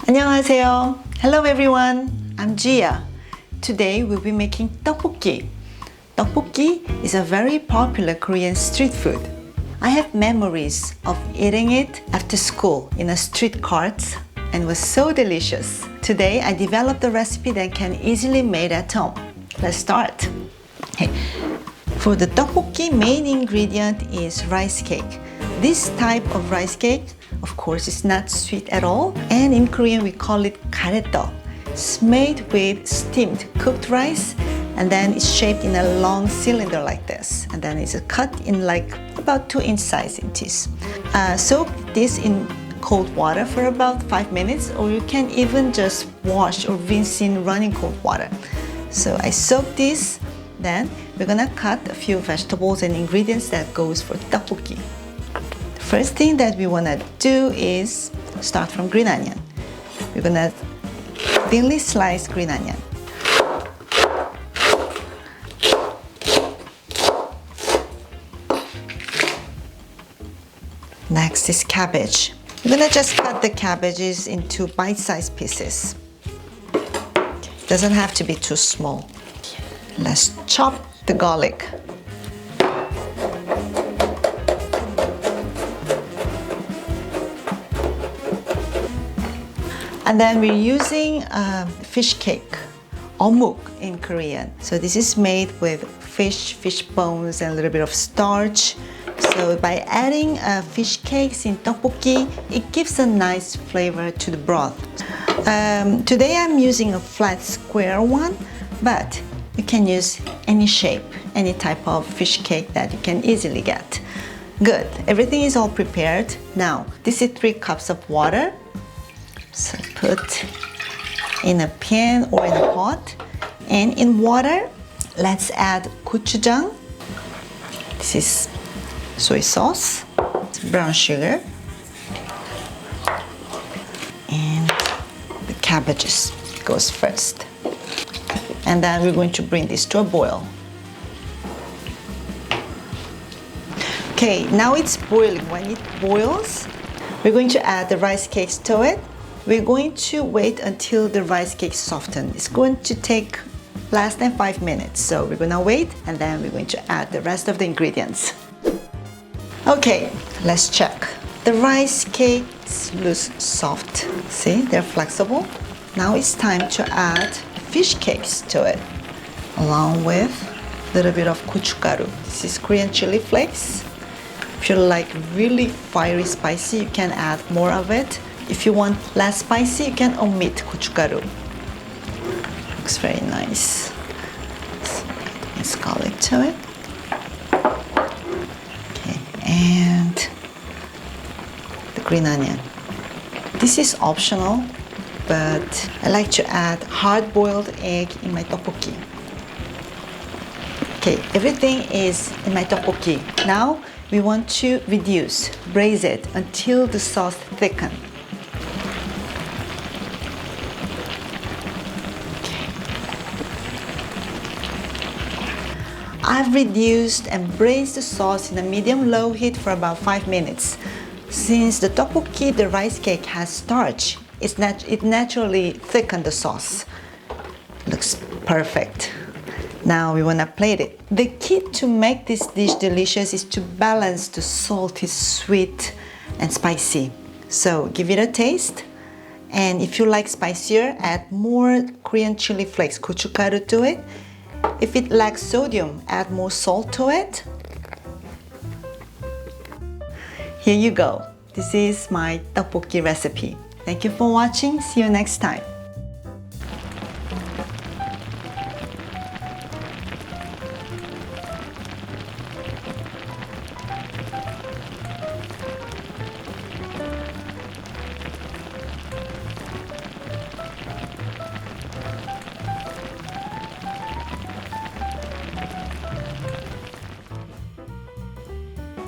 안녕하세요. Hello everyone. I'm Jia. Today we'll be making tteokbokki. Tteokbokki is a very popular Korean street food. I have memories of eating it after school in a street cart and was so delicious. Today I developed a recipe that can easily made at home. Let's start. Okay. For the tteokbokki, main ingredient is rice cake. This type of rice cake, of course, is not sweet at all, and in Korean we call it 가래떡. It's made with steamed cooked rice, and then it's shaped in a long cylinder like this, and then it's cut in like about 2-inch size it is. Soak this in cold water for about 5 minutes, or you can even just wash or rinse in running cold water. So I soak this, then we're gonna cut a few vegetables and ingredients that goes for tteokbokki. First thing that we want to do is start from green onion. We're going to thinly slice green onion. Next is cabbage. We're going to just cut the cabbages into bite-sized pieces. Doesn't have to be too small. Let's chop the garlic. And then we're using fish cake, omit in Korean. So this is made with fish bones and a little bit of starch. So by adding fish cakes in tteokbokki, it gives a nice flavor to the broth. Today I'm using a flat square one, but you can use any shape, any type of fish cake that you can easily get. Good, everything is all prepared. Now, this is 3 cups of water. So put in a pan or in a pot, and in water, let's add gochujang. This is soy sauce, brown sugar, and the cabbages goes first. And then we're going to bring this to a boil. Okay, now it's boiling. When it boils, we're going to add the rice cakes to it. We're going to wait until the rice cake softens. It's going to take less than 5 minutes. So we're gonna wait, and then we're going to add the rest of the ingredients. Okay, let's check. The rice cakes look soft. See, they're flexible. Now it's time to add fish cakes to it, along with a little bit of gochugaru. This is Korean chili flakes. If you like really fiery spicy, you can add more of it. If you want less spicy, you can omit gochugaru. Looks very nice. So let's garlic to it. Okay, and the green onion. This is optional, but I like to add hard-boiled egg in my tteokbokki. Okay, everything is in my tteokbokki. Now we want to braise it until the sauce thickens. I've reduced and braised the sauce in a medium-low heat for about 5 minutes. Since the tteokbokki, the rice cake, has starch, it naturally thickens the sauce. Looks perfect. Now we want to plate it. The key to make this dish delicious is to balance the salty, sweet, and spicy. So give it a taste. And if you like spicier, add more Korean chili flakes, gochugaru, to it. If it lacks sodium, add more salt to it. Here you go. This is my tteokbokki recipe. Thank you for watching. See you next time.